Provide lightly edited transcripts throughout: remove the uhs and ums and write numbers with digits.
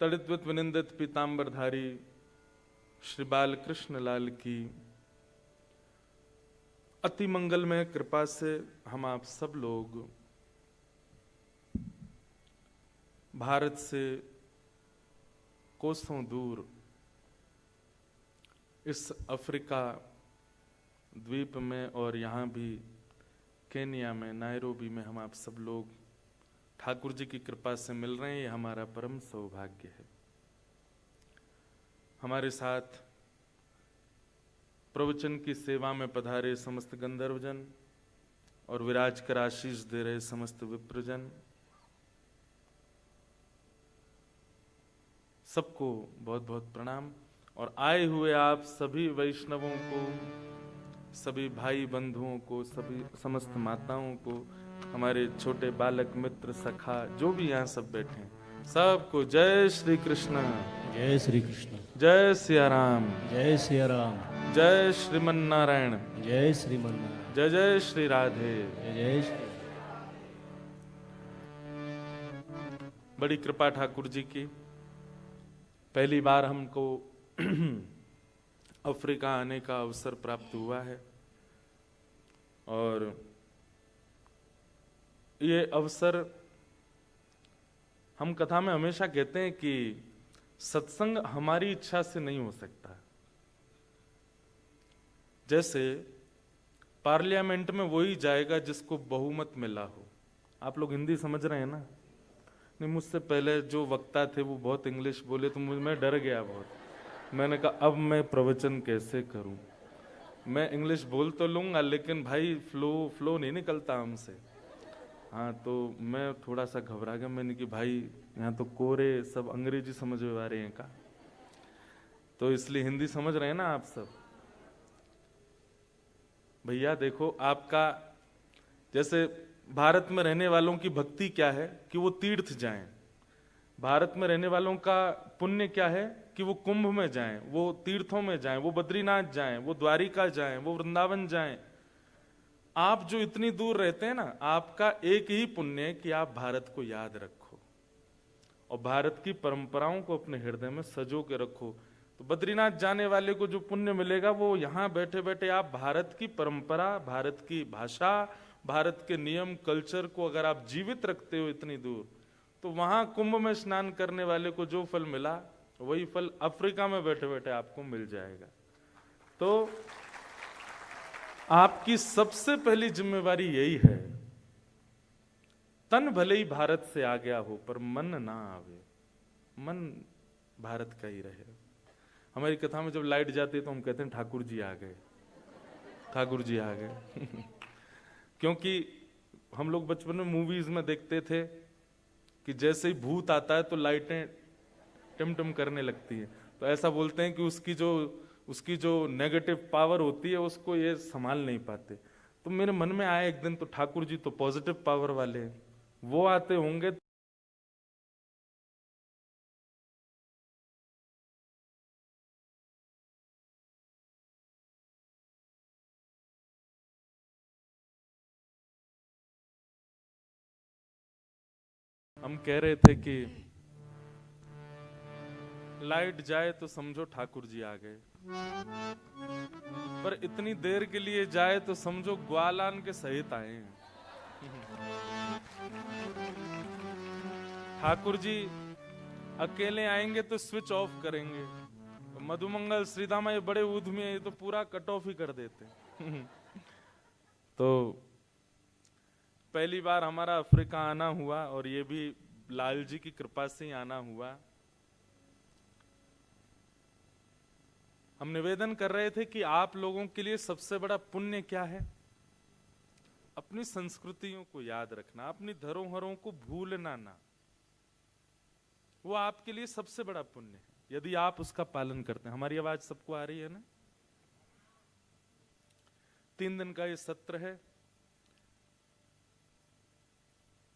तड़ित विनिंदित पीताम्बरधारी श्री बाल कृष्ण लाल की अति मंगलमय कृपा से हम आप सब लोग भारत से कोसों दूर इस अफ्रीका द्वीप में और यहाँ भी केनिया में नायरोबी में हम आप सब लोग ठाकुर जी की कृपा से मिल रहे हैं। ये हमारा परम सौभाग्य है। हमारे साथ प्रवचन की सेवा में पधारे समस्त गंधर्वजन और विराज कर आशीष दे रहे समस्त विप्रजन, सबको बहुत बहुत प्रणाम। और आए हुए आप सभी वैष्णवों को, सभी भाई बंधुओं को, सभी समस्त माताओं को, हमारे छोटे बालक मित्र सखा जो भी यहाँ सब बैठे हैं, सबको जय श्री कृष्ण, जय श्री कृष्ण, जय सिया राम, जय सिया राम, जय श्रीमन नारायण, जय श्रीमन नारायण, जय जय श्री राधे। जय जय श्री। बड़ी कृपा ठाकुर जी की, पहली बार हमको अफ्रीका आने का अवसर प्राप्त हुआ है। और ये अवसर, हम कथा में हमेशा कहते हैं कि सत्संग हमारी इच्छा से नहीं हो सकता। जैसे पार्लियामेंट में वही जाएगा जिसको बहुमत मिला हो। आप लोग हिंदी समझ रहे हैं ना? नहीं, मुझसे पहले जो वक्ता थे वो बहुत इंग्लिश बोले तो मैं डर गया बहुत। मैंने कहा अब मैं प्रवचन कैसे करूं? मैं इंग्लिश बोल तो लूंगा लेकिन भाई फ्लो नहीं निकलता हमसे। हाँ, तो मैं थोड़ा सा घबरा गया। मैंने कि भाई यहाँ तो कोरे सब अंग्रेजी समझ में आ रहे हैं का, तो इसलिए हिंदी समझ रहे हैं ना आप सब? भैया देखो, आपका जैसे भारत में रहने वालों की भक्ति क्या है कि वो तीर्थ जाएं। भारत में रहने वालों का पुण्य क्या है कि वो कुंभ में जाएं, वो तीर्थों में जाएं, वो बद्रीनाथ जाएं, वो द्वारिका जाएं, वो वृंदावन जाएं। आप जो इतनी दूर रहते हैं ना, आपका एक ही पुण्य है कि आप भारत को याद रखो और भारत की परंपराओं को अपने हृदय में सजो के रखो। तो बद्रीनाथ जाने वाले को जो पुण्य मिलेगा वो यहाँ बैठे बैठे आप भारत की परंपरा, भारत की भाषा, भारत के नियम कल्चर को अगर आप जीवित रखते हो इतनी दूर, तो वहां कुंभ में स्नान करने वाले को जो फल मिला वही फल अफ्रीका में बैठे बैठे आपको मिल जाएगा। तो आपकी सबसे पहली जिम्मेवारी यही है, तन भले ही भारत से आ गया हो पर मन ना आवे, मन भारत का ही रहे। हमारी कथा में जब लाइट जाती है तो हम कहते हैं ठाकुर जी आ गए, ठाकुर जी आ गए। क्योंकि हम लोग बचपन में मूवीज में देखते थे कि जैसे ही भूत आता है तो लाइटें टिमटिम करने लगती है। तो ऐसा बोलते हैं कि उसकी जो नेगेटिव पावर होती है उसको ये संभाल नहीं पाते। तो मेरे मन में आया एक दिन, तो ठाकुर जी तो पॉजिटिव पावर वाले हैं, वो आते होंगे हम कह रहे थे कि लाइट जाए तो समझो ठाकुर जी आ गए, पर इतनी देर के लिए जाए तो समझो ग्वालान के सहित आए हैं। ठाकुर जी अकेले आएंगे तो स्विच ऑफ करेंगे। मधुमंगल श्रीधामा ये बड़े उद्यमी है, ये तो पूरा कट ऑफ ही कर देते। तो पहली बार हमारा अफ्रीका आना हुआ और ये भी लाल जी की कृपा से ही आना हुआ। हम निवेदन कर रहे थे कि आप लोगों के लिए सबसे बड़ा पुण्य क्या है? अपनी संस्कृतियों को याद रखना, अपनी धरोहरों को भूलना ना, वो आपके लिए सबसे बड़ा पुण्य है यदि आप उसका पालन करते हैं। हमारी आवाज सबको आ रही है ना? 3 दिन का ये सत्र है।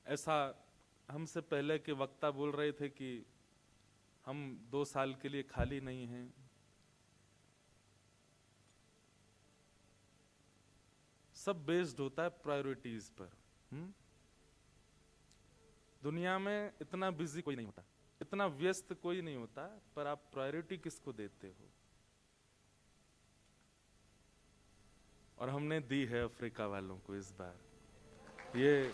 ऐसा हमसे पहले के वक्ता बोल रहे थे कि हम 2 साल के लिए खाली नहीं हैं। सब बेस्ड होता है प्रायोरिटीज पर। दुनिया में इतना बिजी कोई नहीं होता, इतना व्यस्त कोई नहीं होता, पर आप प्रायोरिटी किसको देते हो। और हमने दी है अफ्रीका वालों को इस बार। ये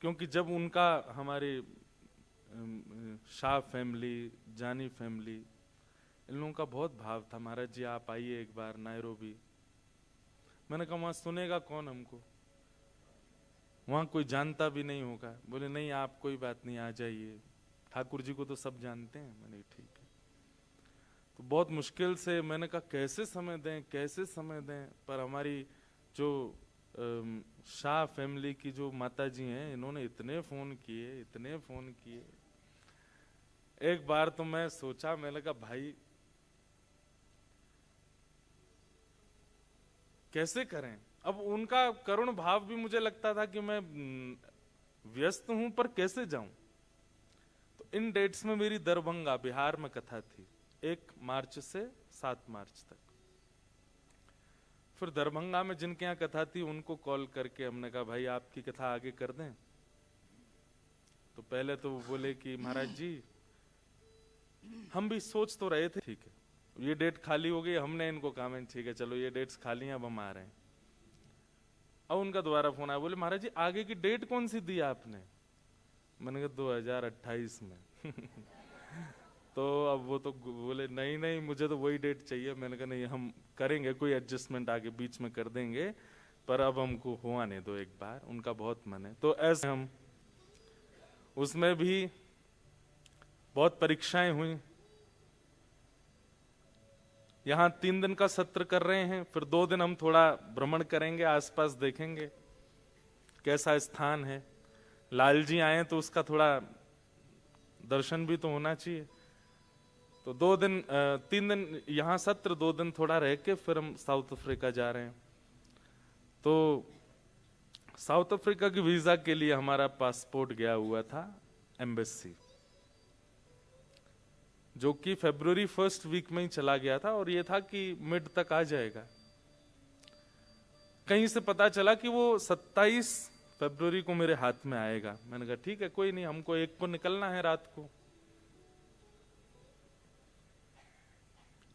क्योंकि जब उनका हमारे शाह फैमिली, जानी फैमिली, इन लोगों का बहुत भाव था, महाराज जी आप आइए एक बार नायरोबी। मैंने कहा वहां सुनेगा कौन हमको, वहां कोई जानता भी नहीं होगा। बोले नहीं आप कोई बात नहीं, आ जाइए, ठाकुर जी को तो सब जानते हैं। मैंने ठीक है। तो बहुत मुश्किल से मैंने कहा कैसे समय दें, कैसे समय दें, पर हमारी जो शाह फैमिली की जो माता जी हैं, इन्होंने इतने फोन किए, इतने फोन किए। एक बार तो मैं सोचा, मैंने कहा भाई कैसे करें। अब उनका करुण भाव भी मुझे लगता था कि मैं व्यस्त हूं पर कैसे जाऊं। तो इन डेट्स में मेरी दरभंगा बिहार में कथा थी, 1 मार्च से 7 मार्च तक। फिर दरभंगा में जिनके यहाँ कथा थी उनको कॉल करके हमने कहा भाई आपकी कथा आगे कर दें। तो पहले तो वो बोले कि महाराज जी हम भी सोच तो रहे थे, ठीक है ये डेट खाली हो गई। हमने इनको कहा ठीक है चलो ये डेट्स खाली हैं, अब हम आ रहे हैं। अब उनका दोबारा फोन आया, बोले महाराज जी आगे की डेट कौन सी दी आपने। मैंने कहा 2028 में तो अब वो तो बोले नहीं नहीं मुझे तो वही डेट चाहिए। मैंने कहा नहीं हम करेंगे, कोई एडजस्टमेंट आगे बीच में कर देंगे, पर अब हमको हो आने दो एक बार। उनका बहुत मन है। तो ऐसे हम उसमें भी बहुत परीक्षाएं हुई। यहाँ 3 दिन का सत्र कर रहे हैं, फिर 2 दिन हम थोड़ा भ्रमण करेंगे, आसपास देखेंगे कैसा स्थान है। लाल जी आए तो उसका थोड़ा दर्शन भी तो होना चाहिए। तो 3 दिन यहाँ सत्र, 2 दिन थोड़ा रह के फिर हम साउथ अफ्रीका जा रहे हैं। तो साउथ अफ्रीका की वीजा के लिए हमारा पासपोर्ट गया हुआ था एम्बेसी, जो कि फरवरी 1st वीक में ही चला गया था, और ये था कि मिड तक आ जाएगा। कहीं से पता चला कि वो 27 फरवरी को मेरे हाथ में आएगा। मैंने कहा ठीक है कोई नहीं, हमको 1 को निकलना है रात को।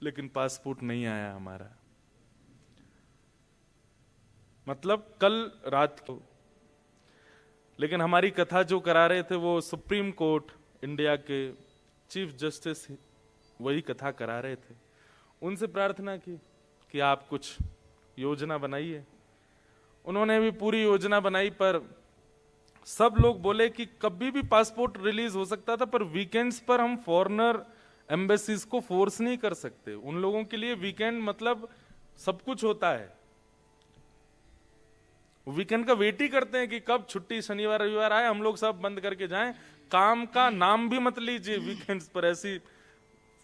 लेकिन पासपोर्ट नहीं आया हमारा, मतलब कल रात को। लेकिन हमारी कथा जो करा रहे थे वो सुप्रीम कोर्ट इंडिया के चीफ जस्टिस वही कथा करा रहे थे। उनसे प्रार्थना की कि आप कुछ योजना बनाइए। उन्होंने भी पूरी योजना बनाई, पर सब लोग बोले कि कभी भी पासपोर्ट रिलीज हो सकता था, पर वीकेंड्स पर हम फॉरेनर एम्बेसीज को फोर्स नहीं कर सकते। उन लोगों के लिए वीकेंड मतलब सब कुछ होता है, वीकेंड का वेट ही करते हैं कि कब छुट्टी शनिवार रविवार आए, हम लोग सब बंद करके जाएं, काम का नाम भी मत लीजिए वीकेंड्स पर। ऐसी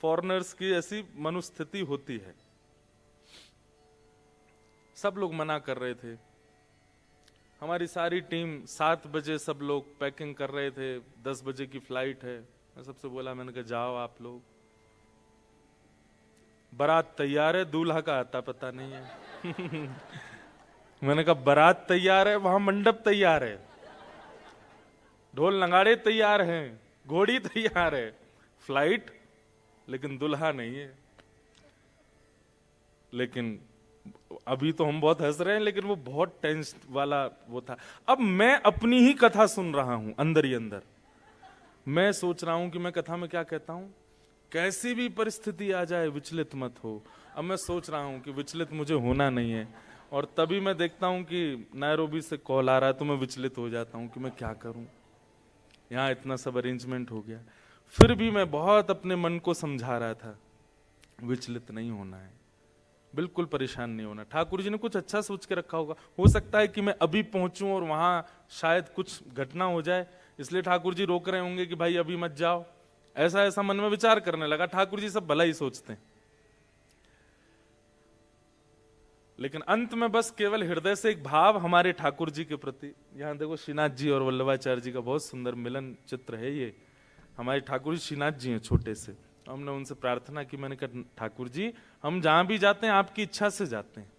फॉरेनर्स की ऐसी मनुस्थिति होती है। सब लोग मना कर रहे थे। हमारी सारी टीम 7 बजे सब लोग पैकिंग कर रहे थे, 10 बजे की फ्लाइट है। मैं सबसे बोला, मैंने कहा जाओ आप लोग, बारात तैयार है, दूल्हा का आता पता नहीं है मैंने कहा बारात तैयार है, वहां मंडप तैयार है, ढोल नगाड़े तैयार हैं, घोड़ी तैयार है, फ्लाइट लेकिन दुल्हा नहीं है। लेकिन अभी तो हम बहुत हंस रहे हैं, लेकिन वो बहुत टेंस वाला वो था। अब मैं अपनी ही कथा सुन रहा हूं अंदर ही अंदर। मैं सोच रहा हूं कि मैं कथा में क्या कहता हूं, कैसी भी परिस्थिति आ जाए विचलित मत हो। अब मैं सोच रहा हूं कि विचलित मुझे होना नहीं है, और तभी मैं देखता हूं कि नायरोबी से कॉल आ रहा है, तो मैं विचलित हो जाता हूं कि मैं क्या करूं। यहाँ इतना सब अरेंजमेंट हो गया, फिर भी मैं बहुत अपने मन को समझा रहा था विचलित नहीं होना है, बिल्कुल परेशान नहीं होना। ठाकुर जी ने कुछ अच्छा सोच के रखा होगा। हो सकता है कि मैं अभी पहुंचूं और वहां शायद कुछ घटना हो जाए, इसलिए ठाकुर जी रोक रहे होंगे कि भाई अभी मत जाओ। ऐसा ऐसा मन में विचार करने लगा। ठाकुर जी सब भला ही सोचते हैं। लेकिन अंत में बस केवल हृदय से एक भाव हमारे ठाकुर जी के प्रति। यहाँ देखो श्रीनाथ जी और वल्लभाचार्य जी का बहुत सुंदर मिलन चित्र है ये। हमारे ठाकुर जी श्रीनाथ जी हैं छोटे से। हमने उनसे प्रार्थना की, मैंने कहा ठाकुर जी हम जहां भी जाते हैं आपकी इच्छा से जाते हैं,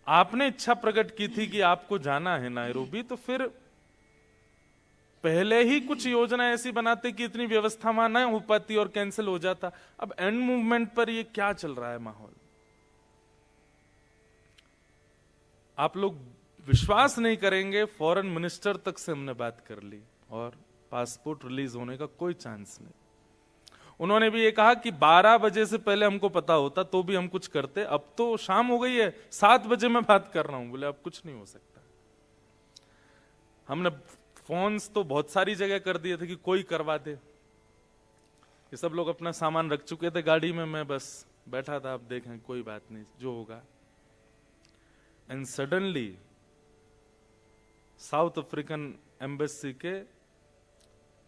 आपने इच्छा प्रकट की थी कि आपको जाना है नायरोबी, तो फिर पहले ही कुछ योजना ऐसी बनाते कि इतनी व्यवस्था वहां ना हो पाती और कैंसिल हो जाता। अब एंड मूवमेंट पर ये क्या चल रहा है माहौल, आप लोग विश्वास नहीं करेंगे। फॉरेन मिनिस्टर तक से हमने बात कर ली और पासपोर्ट रिलीज होने का कोई चांस नहीं। उन्होंने भी ये कहा कि 12 बजे से पहले हमको पता होता तो भी हम कुछ करते, अब तो शाम हो गई है, 7 बजे मैं बात कर रहा हूं। बोले अब कुछ नहीं हो सकता। हमने फोन्स तो बहुत सारी जगह कर दिए थे कि कोई करवा दे। ये सब लोग अपना सामान रख चुके थे गाड़ी में, मैं बस बैठा था, अब देखें कोई बात नहीं जो होगा। And suddenly south African embassy के,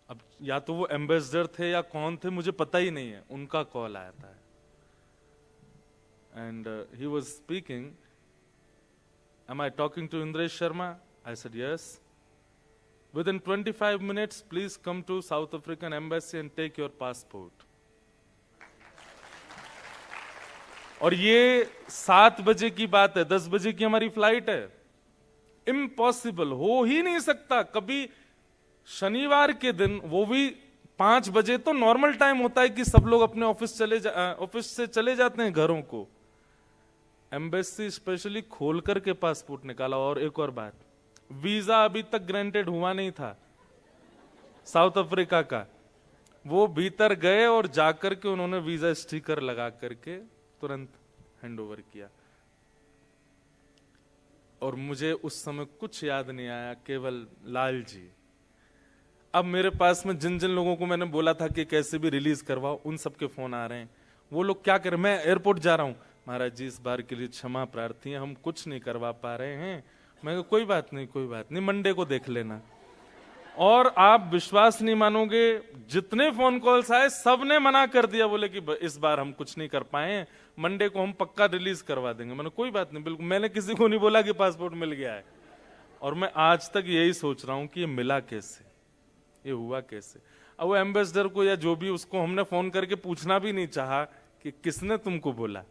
अब या तो वो एम्बेसडर थे या कौन थे मुझे पता ही नहीं है, उनका कॉल आया था and he was speaking, am I talking to Indresh Sharma? I said yes. Within 25 minutes, please come to South African Embassy and take your passport. और ये 7 बजे की बात है, 10 बजे की हमारी फ्लाइट है। इम्पॉसिबल, हो ही नहीं सकता। कभी शनिवार के दिन, वो भी 5 बजे, तो नॉर्मल टाइम होता है कि सब लोग अपने ऑफिस से चले जाते हैं घरों को। एम्बेसी स्पेशली खोल करके पासपोर्ट निकाला। और एक और बात, वीजा अभी तक ग्रांटेड हुआ नहीं था साउथ अफ्रीका का। वो भीतर गए और जाकर के उन्होंने वीजा स्टिकर लगा करके तुरंत हैंड ओवर किया। और मुझे उस समय कुछ याद नहीं आया, केवल लाल जी। अब मेरे पास में जिन जिन लोगों को मैंने बोला था कि कैसे भी रिलीज करवाओ, उन सबके फोन आ रहे हैं। वो लोग क्या कर रहे, मैं एयरपोर्ट जा रहा हूं, महाराज जी इस बार के लिए क्षमा प्रार्थी हैं, हम कुछ नहीं करवा पा रहे हैं। मैं कहा कोई बात नहीं, कोई बात नहीं, मंडे को देख लेना। और आप विश्वास नहीं मानोगे, जितने फोन कॉल्स आए सबने मना कर दिया, बोले कि इस बार हम कुछ नहीं कर पाए, मंडे को हम पक्का रिलीज करवा देंगे। मैंने कोई बात नहीं, बिल्कुल। मैंने किसी को नहीं बोला कि पासपोर्ट मिल गया है। और मैं आज तक यही सोच रहा हूं कि ये मिला कैसे, ये हुआ कैसे। अब वो एम्बेसडर को या जो भी, उसको हमने फोन करके पूछना भी नहीं चाहा कि किसने तुमको बोला,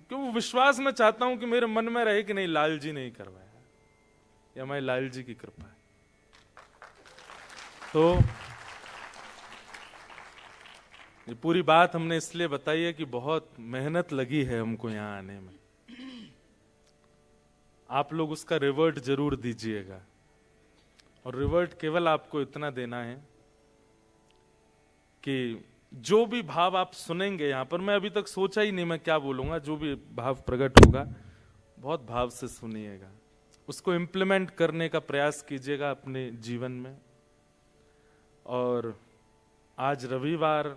क्यों विश्वास मैं चाहता हूं कि मेरे मन में रहे कि नहीं, लाल जी नहीं करवाया, ये हमारे लाल जी की कृपा है। तो ये पूरी बात हमने इसलिए बताई है कि बहुत मेहनत लगी है हमको यहां आने में। आप लोग उसका रिवर्ट जरूर दीजिएगा। और रिवर्ट केवल आपको इतना देना है कि जो भी भाव आप सुनेंगे यहां पर, मैं अभी तक सोचा ही नहीं मैं क्या बोलूंगा, जो भी भाव प्रकट होगा बहुत भाव से सुनिएगा, उसको इम्प्लीमेंट करने का प्रयास कीजिएगा अपने जीवन में। और आज रविवार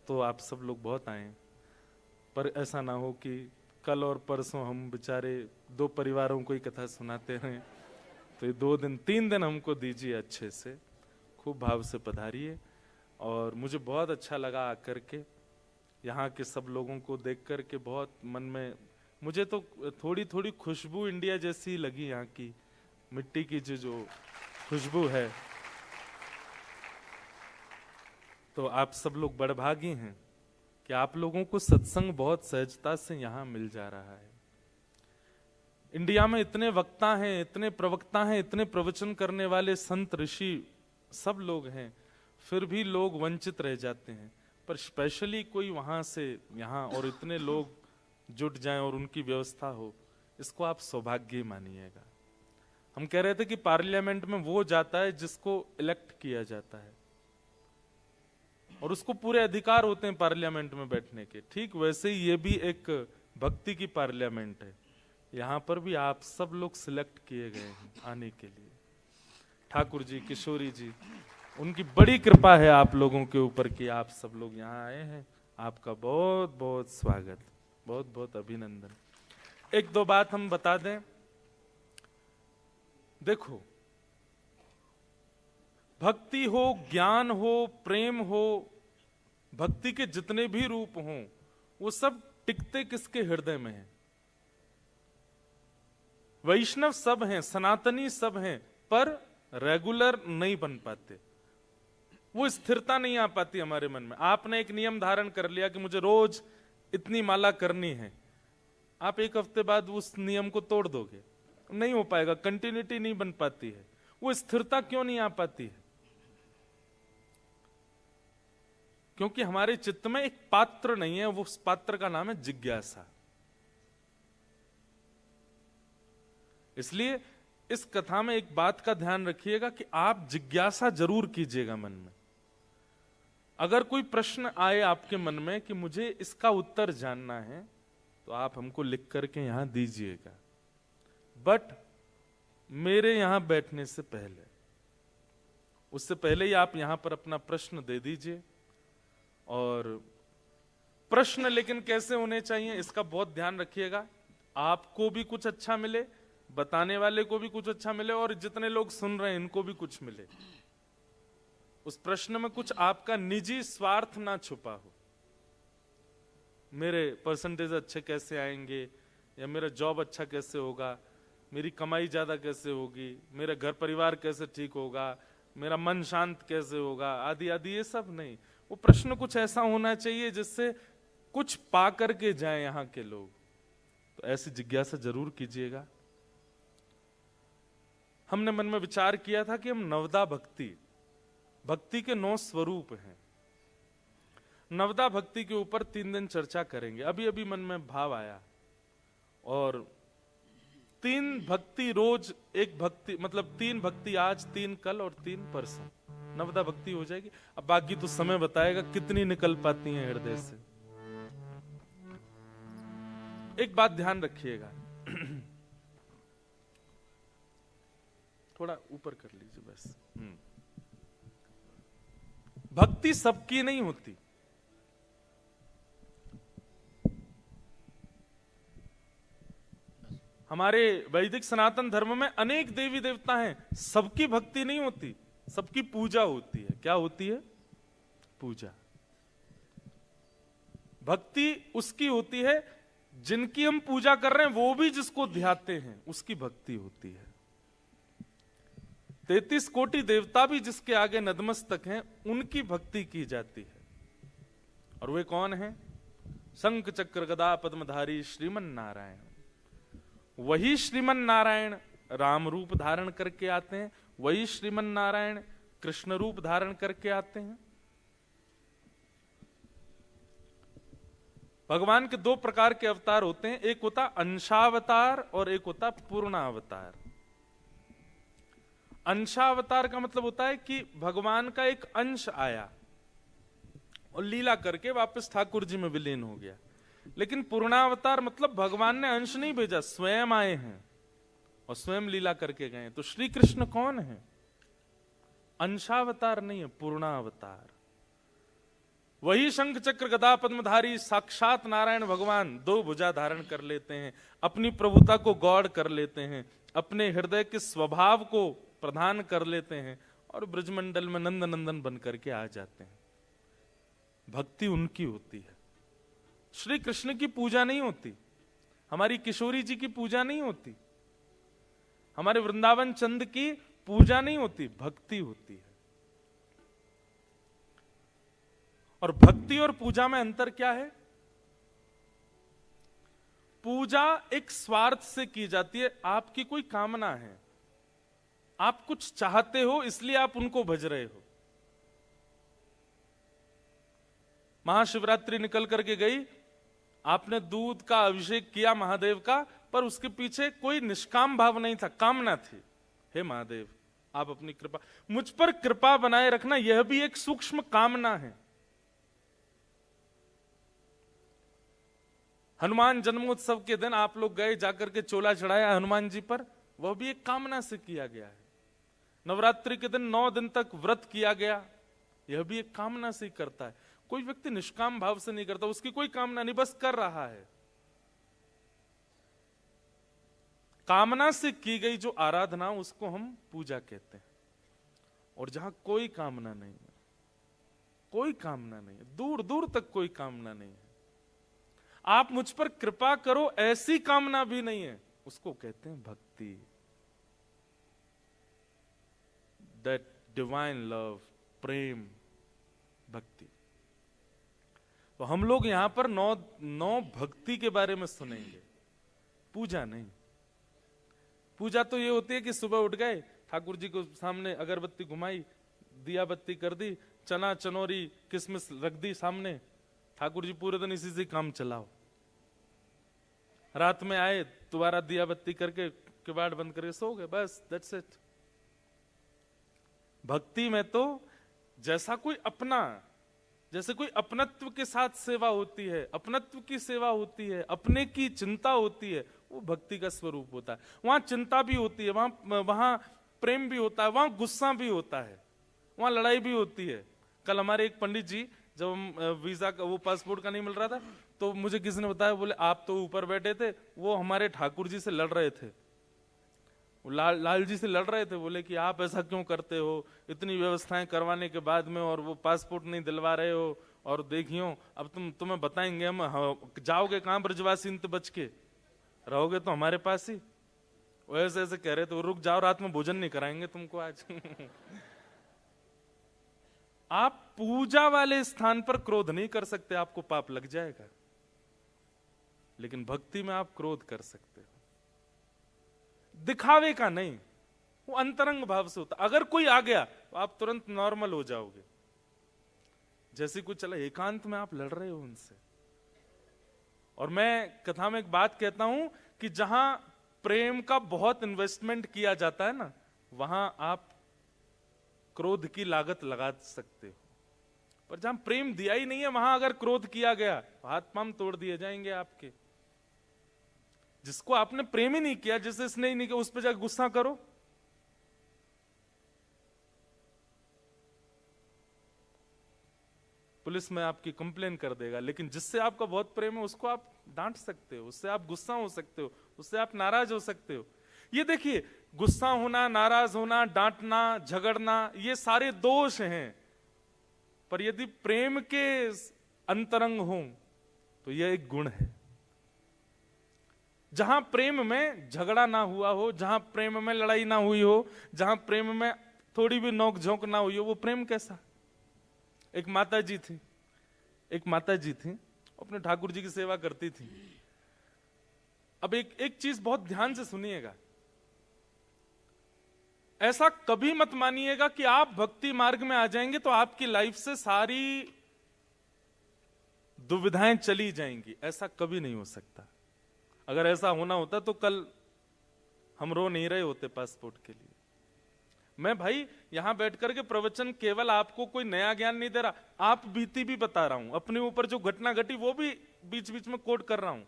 तो आप सब लोग बहुत आए, पर ऐसा ना हो कि कल और परसों हम बेचारे 2 परिवारों को ही कथा सुनाते रहें। तो ये 2 दिन 3 दिन हमको दीजिए, अच्छे से खूब भाव से पधारिए। और मुझे बहुत अच्छा लगा आकर के, यहाँ के सब लोगों को देख कर के बहुत मन में, मुझे तो थोड़ी थोड़ी खुशबू इंडिया जैसी लगी, यहाँ की मिट्टी की जो खुशबू है। तो आप सब लोग बड़भागी हैं कि आप लोगों को सत्संग बहुत सहजता से यहाँ मिल जा रहा है। इंडिया में इतने वक्ता हैं, इतने प्रवक्ता हैं, इतने प्रवचन करने वाले संत ऋषि सब लोग हैं, फिर भी लोग वंचित रह जाते हैं। पर स्पेशली कोई वहां से यहाँ और इतने लोग जुट जाएं और उनकी व्यवस्था हो, इसको आप सौभाग्य मानिएगा। हम कह रहे थे कि पार्लियामेंट में वो जाता है जिसको इलेक्ट किया जाता है और उसको पूरे अधिकार होते हैं पार्लियामेंट में बैठने के। ठीक वैसे ही ये भी एक भक्ति की पार्लियामेंट है। यहाँ पर भी आप सब लोग सिलेक्ट किए गए हैं आने के लिए। ठाकुर जी, किशोरी जी, उनकी बड़ी कृपा है आप लोगों के ऊपर कि आप सब लोग यहाँ आए हैं। आपका बहुत बहुत स्वागत, बहुत बहुत अभिनंदन। 1-2 बात हम बता दें। देखो, भक्ति हो, ज्ञान हो, प्रेम हो, भक्ति के जितने भी रूप हों, वो सब टिकते किसके हृदय में हैं? वैष्णव सब हैं, सनातनी सब हैं, पर रेगुलर नहीं बन पाते। वो स्थिरता नहीं आ पाती हमारे मन में। आपने एक नियम धारण कर लिया कि मुझे रोज इतनी माला करनी है, आप एक हफ्ते बाद उस नियम को तोड़ दोगे, नहीं हो पाएगा, कंटिन्यूटी नहीं बन पाती है, वो स्थिरता क्यों नहीं आ पाती है? क्योंकि हमारे चित्त में एक पात्र नहीं है, वो उस पात्र का नाम है जिज्ञासा। इसलिए इस कथा में एक बात का ध्यान रखिएगा कि आप जिज्ञासा जरूर कीजिएगा मन में। अगर कोई प्रश्न आए आपके मन में कि मुझे इसका उत्तर जानना है, तो आप हमको लिख करके यहां दीजिएगा, बट मेरे यहां बैठने से पहले, उससे पहले ही आप यहां पर अपना प्रश्न दे दीजिए। और प्रश्न लेकिन कैसे होने चाहिए इसका बहुत ध्यान रखिएगा, आपको भी कुछ अच्छा मिले, बताने वाले को भी कुछ अच्छा मिले, और जितने लोग सुन रहे हैं इनको भी कुछ मिले। उस प्रश्न में कुछ आपका निजी स्वार्थ ना छुपा हो, मेरे परसेंटेज अच्छे कैसे आएंगे, या मेरा जॉब अच्छा कैसे होगा, मेरी कमाई ज्यादा कैसे होगी, मेरा घर परिवार कैसे ठीक होगा, मेरा मन शांत कैसे होगा, आदि आदि, ये सब नहीं। वो प्रश्न कुछ ऐसा होना चाहिए जिससे कुछ पा करके जाए यहाँ के लोग। तो ऐसी जिज्ञासा जरूर कीजिएगा। हमने मन में विचार किया था कि हम नवदा भक्ति, भक्ति के 9 स्वरूप हैं, नवदा भक्ति के ऊपर 3 दिन चर्चा करेंगे। अभी अभी मन में भाव आया, और 3 भक्ति रोज, एक भक्ति मतलब 3 भक्ति आज, 3 कल और 3 परसों, नवदा भक्ति हो जाएगी। अब बाकी तो समय बताएगा कितनी निकल पाती हैं हृदय से। एक बात ध्यान रखिएगा, थोड़ा ऊपर कर लीजिए बस। भक्ति सबकी नहीं होती। हमारे वैदिक सनातन धर्म में अनेक देवी देवता हैं, सबकी भक्ति नहीं होती, सबकी पूजा होती है। क्या होती है? पूजा। भक्ति उसकी होती है जिनकी हम पूजा कर रहे हैं, वो भी जिसको ध्याते हैं, उसकी भक्ति होती है। 33 कोटि देवता भी जिसके आगे नतमस्तक हैं, उनकी भक्ति की जाती है। और वे कौन हैं? शंख चक्र गदा पद्मधारी श्रीमन नारायण। वही श्रीमन नारायण राम रूप धारण करके आते हैं, वही श्रीमन नारायण कृष्ण रूप धारण करके आते हैं। भगवान के 2 प्रकार के अवतार होते हैं, एक होता अंशावतार और एक होता पूर्णावतार। अंशावतार का मतलब होता है कि भगवान का एक अंश आया और लीला करके वापस ठाकुर जी में विलीन हो गया। लेकिन पूर्णावतार मतलब भगवान ने अंश नहीं भेजा, स्वयं आए हैं और स्वयं लीला करके गए। तो श्री कृष्ण कौन है? अंशावतार नहीं है, पूर्णावतार। वही शंख चक्र गदा पद्मधारी साक्षात नारायण भगवान 2 भुजा धारण कर लेते हैं, अपनी प्रभुता को गौड़ कर लेते हैं, अपने हृदय के स्वभाव को प्रदान कर लेते हैं और ब्रजमंडल में नंद नंदन बन करके आ जाते हैं। भक्ति उनकी होती है। श्री कृष्ण की पूजा नहीं होती, हमारी किशोरी जी की पूजा नहीं होती, हमारे वृंदावन चंद की पूजा नहीं होती, भक्ति होती है। और भक्ति और पूजा में अंतर क्या है? पूजा एक स्वार्थ से की जाती है, आपकी कोई कामना है, आप कुछ चाहते हो इसलिए आप उनको भज रहे हो। महाशिवरात्रि निकल करके गई, आपने दूध का अभिषेक किया महादेव का, पर उसके पीछे कोई निष्काम भाव नहीं था, कामना थी। हे महादेव, आप अपनी कृपा, मुझ पर कृपा बनाए रखना, यह भी एक सूक्ष्म कामना है। हनुमान जन्मोत्सव के दिन आप लोग गए, जाकर के चोला चढ़ाया हनुमान जी पर, वह भी एक कामना से किया गया है। नवरात्रि के दिन 9 दिन तक व्रत किया गया, यह भी एक कामना से ही करता है। कोई व्यक्ति निष्काम भाव से नहीं करता, उसकी कोई कामना नहीं, बस कर रहा है। कामना से की गई जो आराधना, उसको हम पूजा कहते हैं। और जहां कोई कामना नहीं है, कोई कामना नहीं है, दूर दूर तक कोई कामना नहीं है, आप मुझ पर कृपा करो ऐसी कामना भी नहीं है, उसको कहते हैं भक्ति। दैट डिवाइन लव, प्रेम, भक्ति। तो हम लोग यहां पर नौ भक्ति के बारे में सुनेंगे। पूजा नहीं। पूजा तो ये होती है कि सुबह उठ गए, ठाकुर जी को सामने अगरबत्ती घुमाई, दिया बत्ती कर दी, चना चनौरी किसमिस रख दी सामने, ठाकुर जी पूरे दिन इसी से काम चलाओ। रात में आए दोबारा दिया बत्ती करके किवाड़ बंद करके सो गए, बस दैट्स इट। भक्ति में तो जैसा कोई अपना, जैसे कोई अपनत्व के साथ सेवा होती है, अपनत्व की सेवा होती है, अपने की चिंता होती है, वो भक्ति का स्वरूप होता है। वहां चिंता भी होती है, वहां प्रेम भी होता है, वहां गुस्सा भी होता है, वहां लड़ाई भी होती है। कल हमारे एक पंडित जी, जब हम वीजा का वो पासपोर्ट का नहीं मिल रहा था, तो मुझे किसी ने बताया, बोले आप तो ऊपर बैठे थे, वो हमारे ठाकुर जी से लड़ रहे थे, लाल जी से लड़ रहे थे। बोले कि आप ऐसा क्यों करते हो, इतनी व्यवस्थाएं करवाने के बाद में, और वो पासपोर्ट नहीं दिलवा रहे हो, और देखियो अब तुम्हें बताएंगे हम, जाओगे कहां ब्रजवासी इंत बच के, रहोगे तो हमारे पास ही। वो ऐसे ऐसे कह रहे थे, रुक जाओ रात में भोजन नहीं कराएंगे तुमको आज। आप पूजा वाले स्थान पर क्रोध नहीं कर सकते, आपको पाप लग जाएगा, लेकिन भक्ति में आप क्रोध कर सकते हो। दिखावे का नहीं, वो अंतरंग भाव से होता। अगर कोई आ गया तो आप तुरंत नॉर्मल हो जाओगे। जैसे कुछ चला, एकांत में आप लड़ रहे हो उनसे। और मैं कथा में एक बात कहता हूं कि जहां प्रेम का बहुत इन्वेस्टमेंट किया जाता है ना, वहां आप क्रोध की लागत लगा सकते हो। पर जहां प्रेम दिया ही नहीं है, वहां अगर क्रोध किया गया तो हाथ पांव तोड़ दिए जाएंगे आपके। जिसको आपने प्रेम ही नहीं किया, जिसे इसने ही नहीं किया, उस पर जाकर गुस्सा करो। पुलिस में आपकी कंप्लेन कर देगा। लेकिन जिससे आपका बहुत प्रेम है, उसको आप डांट सकते हो, उससे आप गुस्सा हो सकते हो, उससे आप नाराज हो सकते हो। ये देखिए, गुस्सा होना, नाराज होना, डांटना, झगड़ना, ये सारे दोष हैं। पर यदि प्रेम के अंतरंग हो तो यह एक गुण है। जहां प्रेम में झगड़ा ना हुआ हो, जहां प्रेम में लड़ाई ना हुई हो, जहां प्रेम में थोड़ी भी नोक झोंक ना हुई हो, वो प्रेम कैसा? एक माता जी थी, अपने ठाकुर जी की सेवा करती थी। अब एक चीज बहुत ध्यान से सुनिएगा, ऐसा कभी मत मानिएगा कि आप भक्ति मार्ग में आ जाएंगे तो आपकी लाइफ से सारी दुविधाएं चली जाएंगी। ऐसा कभी नहीं हो सकता। अगर ऐसा होना होता तो कल हम रो नहीं रहे होते पासपोर्ट के लिए। मैं भाई यहां बैठकर के प्रवचन केवल आपको कोई नया ज्ञान नहीं दे रहा, आप बीती भी बता रहा हूं, अपने ऊपर जो घटना घटी वो भी बीच बीच में कोट कर रहा हूं।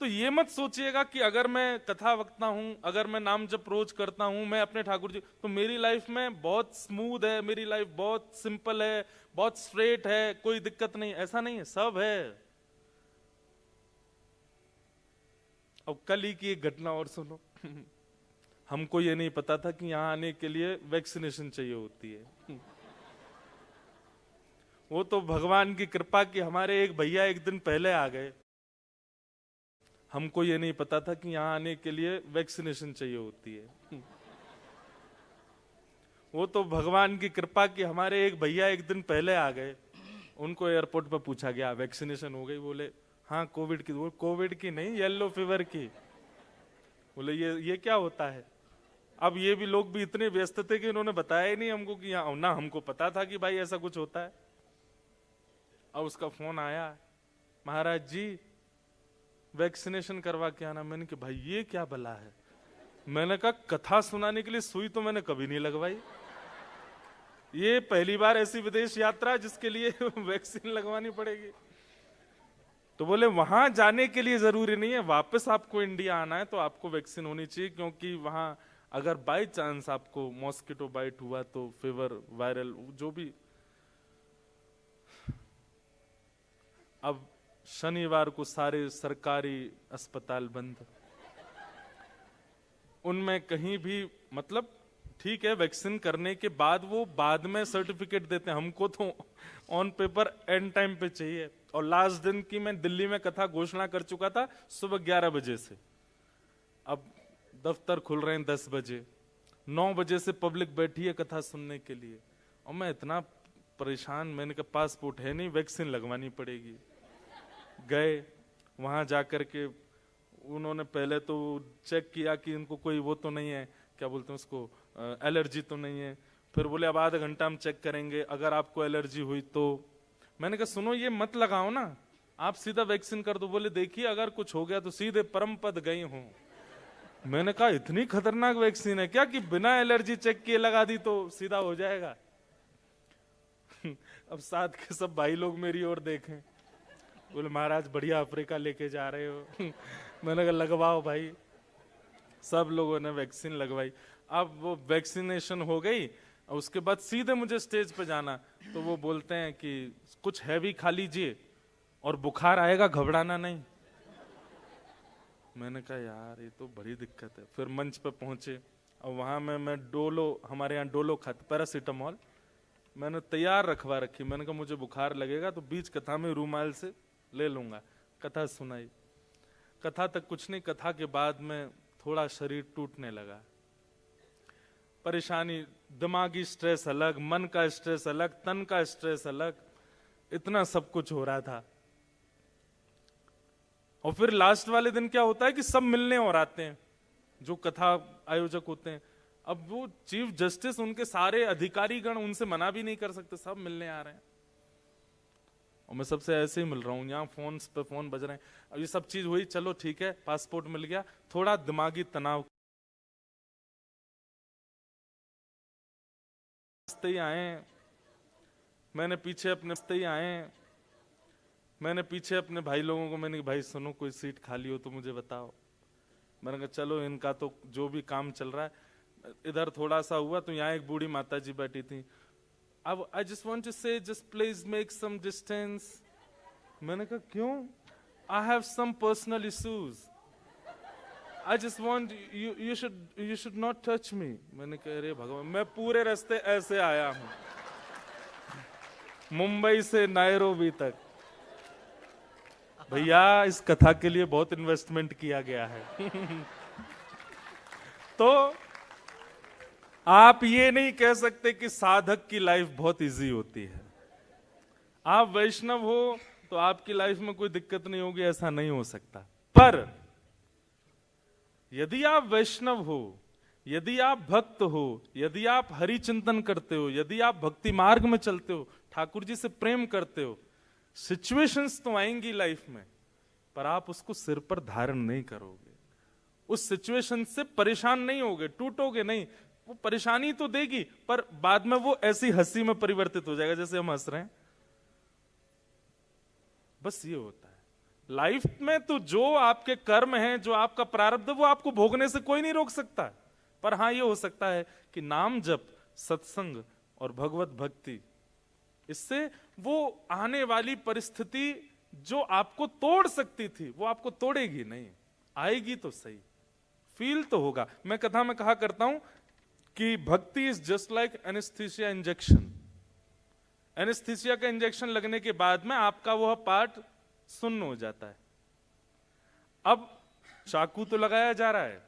तो ये मत सोचिएगा कि अगर मैं कथा वक्ता हूं, अगर मैं नाम जप रोज करता हूं, मैं अपने ठाकुर जी, तो मेरी लाइफ में बहुत स्मूथ है, मेरी लाइफ बहुत सिंपल है, बहुत स्ट्रेट है, कोई दिक्कत नहीं। ऐसा नहीं है, सब है। अब कल ही की एक घटना और सुनो। हमको ये नहीं पता था कि यहां आने के लिए वैक्सीनेशन चाहिए होती है। वो तो भगवान की कृपा कि हमारे एक भैया एक दिन पहले आ गए। हमको ये नहीं पता था कि यहां आने के लिए वैक्सीनेशन चाहिए होती है। वो तो भगवान की कृपा कि हमारे एक भैया एक दिन पहले आ गए। उनको एयरपोर्ट पर पूछा गया वैक्सीनेशन हो गई? बोले हाँ कोविड की। वो कोविड की नहीं, येलो फीवर की। बोले ये क्या होता है? अब ये भी लोग भी इतने व्यस्त थे कि इन्होंने बताया ही नहीं हमको कि यहाँ, ना हमको पता था कि भाई ऐसा कुछ होता है। अब उसका फोन आया, महाराज जी वैक्सीनेशन करवा के आना। मैंने कहा भाई ये क्या भला है? मैंने कहा कथा सुनाने के लिए सुई तो मैंने कभी नहीं लगवाई, ये पहली बार ऐसी विदेश यात्रा जिसके लिए वैक्सीन लगवानी पड़ेगी। तो बोले वहां जाने के लिए जरूरी नहीं है, वापस आपको इंडिया आना है तो आपको वैक्सीन होनी चाहिए, क्योंकि वहां अगर बाय चांस आपको मॉस्किटो बाइट हुआ तो फीवर, वायरल जो भी। अब शनिवार को सारे सरकारी अस्पताल बंद, उनमें कहीं भी, मतलब ठीक है वैक्सीन करने के बाद वो बाद में सर्टिफिकेट देते हैं, हमको तो ऑन पेपर एंड टाइम पे चाहिए। और लास्ट दिन की मैं दिल्ली में कथा घोषणा कर चुका था सुबह 11 बजे से। अब दफ्तर खुल रहे हैं 10 बजे, 9 बजे से पब्लिक बैठी है कथा सुनने के लिए। और मैं इतना परेशान, मैंने कहा पासपोर्ट है नहीं, वैक्सीन लगवानी पड़ेगी। गए वहां जाकर के उन्होंने पहले तो चेक किया कि इनको कोई वो तो नहीं है, क्या बोलते हैं उसको, एलर्जी तो नहीं है। फिर बोले अब आधा घंटा हम चेक करेंगे, अगर आपको एलर्जी हुई तो। मैंने कहा सुनो ये मत लगाओ ना, आप सीधा वैक्सीन कर दो। बोले देखिए अगर कुछ हो गया तो सीधे परम पद गई हूं। मैंने कहा इतनी खतरनाक वैक्सीन है क्या कि बिना एलर्जी चेक किए लगा दी तो सीधा हो जाएगा। अब साथ के सब भाई लोग मेरी ओर देखें, बोले महाराज बढ़िया अफ्रीका लेके जा रहे हो। मैंने कहा लगवाओ भाई। सब लोगों ने वैक्सीन लगवाई। अब वो वैक्सीनेशन हो गई, उसके बाद सीधे मुझे स्टेज पे जाना, तो वो बोलते हैं कि कुछ हैवी खा लीजिए और बुखार आएगा, घबराना नहीं। मैंने कहा यार ये तो बड़ी दिक्कत है। फिर मंच पे पहुंचे, और वहां मैं डोलो, हमारे यहाँ डोलो खाते, पैरासीटामोल मैंने तैयार रखवा रखी। मैंने कहा मुझे बुखार लगेगा तो बीच कथा में रूमाल से ले लूंगा। कथा सुनाई, कथा तक कुछ नहीं, कथा के बाद में थोड़ा शरीर टूटने लगा। परेशानी, दिमागी स्ट्रेस अलग, मन का स्ट्रेस अलग, तन का स्ट्रेस अलग, इतना सब कुछ हो रहा था। और फिर लास्ट वाले दिन क्या होता है कि सब मिलने और आते हैं, जो कथा आयोजक होते हैं। अब वो चीफ जस्टिस, उनके सारे अधिकारीगण, उनसे मना भी नहीं कर सकते, सब मिलने आ रहे हैं। और मैं सबसे ऐसे ही मिल रहा हूँ, यहाँ फोन पे फोन बज रहे हैं। अब ये सब चीज हुई, चलो ठीक है, पासपोर्ट मिल गया, थोड़ा दिमागी तनाव आए। मैंने पीछे अपने भाई लोगों को, मैंने भाई सुनो कोई सीट खाली हो तो मुझे बताओ। मैंने कहा चलो इनका तो जो भी काम चल रहा है। इधर थोड़ा सा हुआ तो यहाँ एक बूढ़ी माता जी बैठी थी। अब I just want to say just please make some distance. मैंने कहा क्यों? I have some personal issues, I just want you should not touch me. मैंने कहा अरे भगवान, मैं पूरे रास्ते ऐसे आया हूं, मुंबई से नायरोबी तक। भैया इस कथा के लिए बहुत इन्वेस्टमेंट किया गया है। तो आप ये नहीं कह सकते कि साधक की लाइफ बहुत इजी होती है। आप वैष्णव हो तो आपकी लाइफ में कोई दिक्कत नहीं होगी, ऐसा नहीं हो सकता। पर यदि आप वैष्णव हो, यदि आप भक्त हो, यदि आप हरि चिंतन करते हो, यदि आप भक्ति मार्ग में चलते हो, ठाकुर जी से प्रेम करते हो, सिचुएशंस तो आएंगी लाइफ में, पर आप उसको सिर पर धारण नहीं करोगे। उस सिचुएशन से परेशान नहीं होगे, टूटोगे नहीं। वो परेशानी तो देगी, पर बाद में वो ऐसी हंसी में परिवर्तित हो जाएगा जैसे हम हंस रहे हैं। बस ये होता है लाइफ में। तो जो आपके कर्म हैं, जो आपका प्रारब्ध है, वो आपको भोगने से कोई नहीं रोक सकता। पर हाँ ये हो सकता है कि नाम जप, सत्संग और भगवत भक्ति, इससे वो आने वाली परिस्थिति जो आपको तोड़ सकती थी वो आपको तोड़ेगी नहीं। आएगी तो सही, फील तो होगा। मैं कथा में कहा करता हूं कि भक्ति is just like anaesthesia injection. Anaesthesia का इंजेक्शन लगने के बाद में आपका वह पार्ट सुन्न हो जाता है। अब चाकू तो लगाया जा रहा है,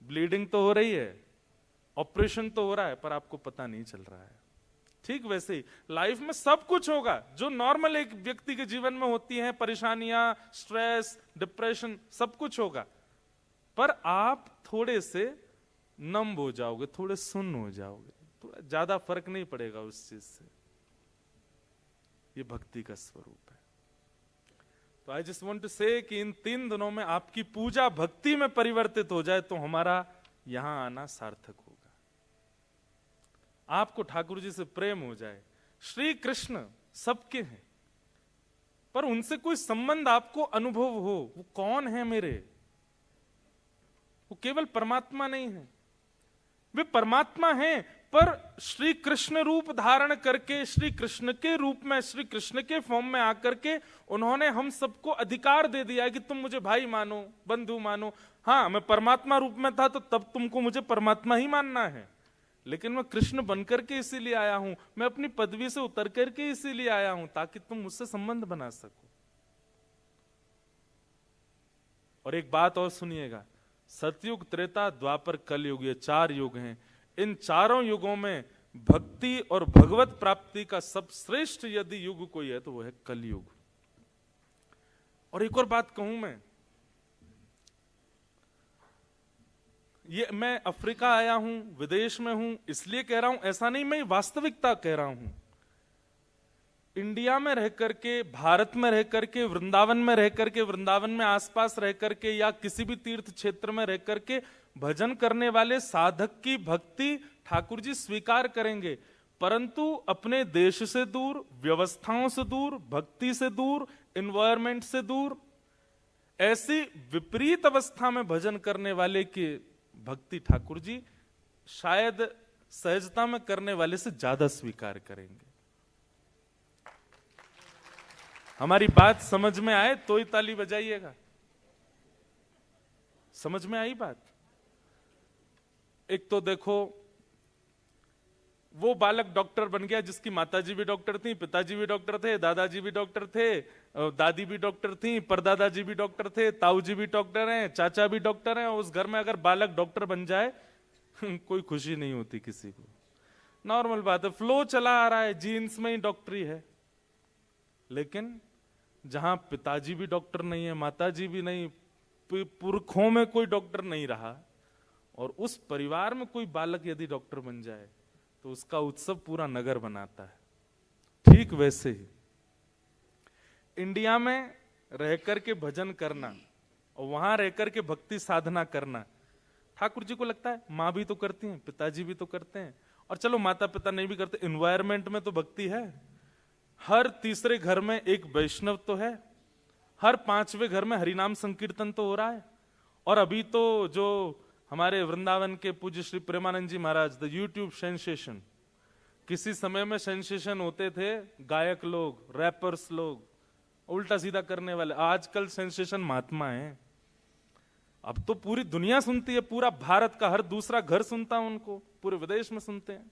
ब्लीडिंग तो हो रही है, ऑपरेशन तो हो रहा है, पर आपको पता नहीं चल रहा है। ठीक वैसे ही लाइफ में सब कुछ होगा जो नॉर्मल एक व्यक्ति के जीवन में होती हैं, परेशानियां, स्ट्रेस, डिप्रेशन, सब कुछ होगा। पर आप थोड़े से नम हो जाओगे, थोड़े सुन्न हो जाओगे, थोड़ा ज्यादा फर्क नहीं पड़ेगा उस चीज से। ये भक्ति का स्वरूप है। तो आई जस्ट वांट टू से कि इन 3 दिनों में आपकी पूजा भक्ति में परिवर्तित हो जाए तो हमारा यहां आना सार्थक होगा। आपको ठाकुर जी से प्रेम हो जाए। श्री कृष्ण सबके हैं, पर उनसे कोई संबंध आपको अनुभव हो। वो कौन है मेरे? वो केवल परमात्मा नहीं है, वे परमात्मा हैं, पर श्री कृष्ण रूप धारण करके, श्री कृष्ण के रूप में, श्री कृष्ण के फॉर्म में आकर के उन्होंने हम सबको अधिकार दे दिया कि तुम मुझे भाई मानो, बंधु मानो। हाँ, मैं परमात्मा रूप में था तो तब तुमको मुझे परमात्मा ही मानना है, लेकिन मैं कृष्ण बनकर के इसीलिए आया हूं, मैं अपनी पदवी से उतर करके इसीलिए आया हूं ताकि तुम मुझसे संबंध बना सको। और एक बात और सुनिएगा, सतयुग, त्रेता, द्वापर, कलयुग, ये 4 युग हैं। इन चारों युगों में भक्ति और भगवत प्राप्ति का सब श्रेष्ठ यदि युग कोई है तो वो है कलयुग। और एक और बात कहूं मैं, ये मैं अफ्रीका आया हूं, विदेश में हूं इसलिए कह रहा हूं ऐसा नहीं, मैं वास्तविकता कह रहा हूं। इंडिया में रह करके, भारत में रह करके, वृंदावन में रह करके, वृंदावन में आसपास रह करके या किसी भी तीर्थ क्षेत्र में रह करके भजन करने वाले साधक की भक्ति ठाकुर जी स्वीकार करेंगे, परंतु अपने देश से दूर, व्यवस्थाओं से दूर, भक्ति से दूर, एनवायरमेंट से दूर, ऐसी विपरीत अवस्था में भजन करने वाले की भक्ति ठाकुर जी शायद सहजता में करने वाले से ज्यादा स्वीकार करेंगे। हमारी बात समझ में आए तो ही ताली बजाइएगा। समझ में आई बात? एक तो देखो, वो बालक डॉक्टर बन गया जिसकी माताजी भी डॉक्टर थी, पिताजी भी डॉक्टर थे, दादाजी भी डॉक्टर थे, दादी भी डॉक्टर थी, परदादाजी भी डॉक्टर थे, ताऊ जी भी डॉक्टर हैं, चाचा भी डॉक्टर हैं। उस घर में अगर बालक डॉक्टर बन जाए कोई खुशी नहीं होती किसी को। नॉर्मल बात है, फ्लो चला आ रहा है, जीन्स में ही डॉक्टरी है। लेकिन जहां पिताजी भी डॉक्टर नहीं है, माताजी भी नहीं, पुरखों में कोई डॉक्टर नहीं रहा, और उस परिवार में कोई बालक यदि डॉक्टर बन जाए तो उसका उत्सव पूरा नगर बनाता है। ठीक वैसे ही इंडिया में रहकर के भजन करना और वहां रहकर के भक्ति साधना करना, ठाकुर जी को लगता है माँ भी तो करती हैं, पिताजी भी तो करते हैं, और चलो माता पिता नहीं भी करते, एनवायरमेंट में तो भक्ति है। हर तीसरे घर में एक वैष्णव तो है, हर पांचवें घर में हरिनाम संकीर्तन तो हो रहा है। और अभी तो जो हमारे वृंदावन के पूज्य श्री प्रेमानंद जी महाराज, द यूट्यूब सेंसेशन, किसी समय में सेंसेशन होते थे गायक लोग, रैपर्स लोग, उल्टा सीधा करने वाले, आजकल सेंसेशन महात्मा हैं। अब तो पूरी दुनिया सुनती है, पूरा भारत का हर दूसरा घर सुनता है उनको, पूरे विदेश में सुनते हैं।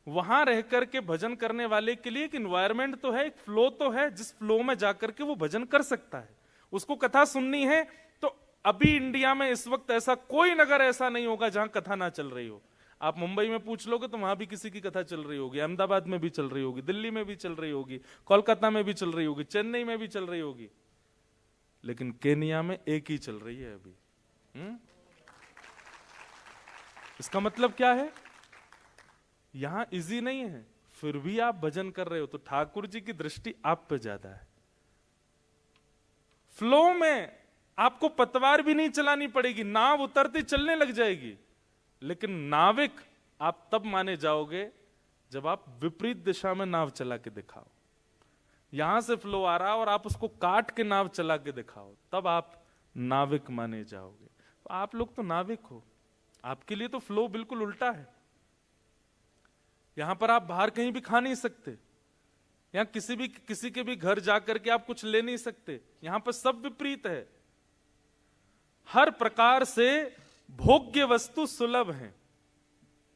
वहां रह करके भजन करने वाले के लिए एक एनवायरमेंट तो है, एक फ्लो तो है, जिस फ्लो में जाकर के वो भजन कर सकता है। उसको कथा सुननी है तो अभी इंडिया में इस वक्त ऐसा कोई नगर ऐसा नहीं होगा जहां कथा ना चल रही हो। आप मुंबई में पूछ लोगे तो वहां भी किसी की कथा चल रही होगी, अहमदाबाद में भी चल रही होगी, दिल्ली में भी चल रही होगी, कोलकाता में भी चल रही होगी, चेन्नई में भी चल रही होगी, लेकिन केनिया में एक ही चल रही है अभी। इसका मतलब क्या है? यहां इजी नहीं है, फिर भी आप भजन कर रहे हो तो ठाकुर जी की दृष्टि आप पे ज्यादा है। फ्लो में आपको पतवार भी नहीं चलानी पड़ेगी, नाव उतरती चलने लग जाएगी। लेकिन नाविक आप तब माने जाओगे जब आप विपरीत दिशा में नाव चला के दिखाओ। यहां से फ्लो आ रहा और आप उसको काट के नाव चला के दिखाओ, तब आप नाविक माने जाओगे। तो आप लोग तो नाविक हो, आपके लिए तो फ्लो बिल्कुल उल्टा है। यहां पर आप बाहर कहीं भी खा नहीं सकते, यहां किसी के भी घर जाकर के आप कुछ ले नहीं सकते, यहां पर सब विपरीत है। हर प्रकार से भोग्य वस्तु सुलभ है।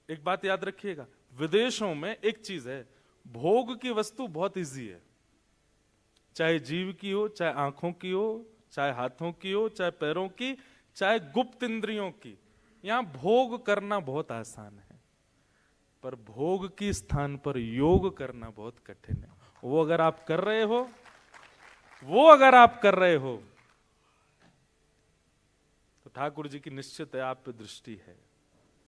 एक बात याद रखिएगा, विदेशों में एक चीज है, भोग की वस्तु बहुत इजी है, चाहे जीव की हो, चाहे आंखों की हो, चाहे हाथों की हो, चाहे पैरों की, चाहे गुप्त इंद्रियों की। यहां भोग करना बहुत आसान है, पर भोग की स्थान पर योग करना बहुत कठिन है। वो अगर आप कर रहे हो तो ठाकुर जी की निश्चित है आप पे दृष्टि है।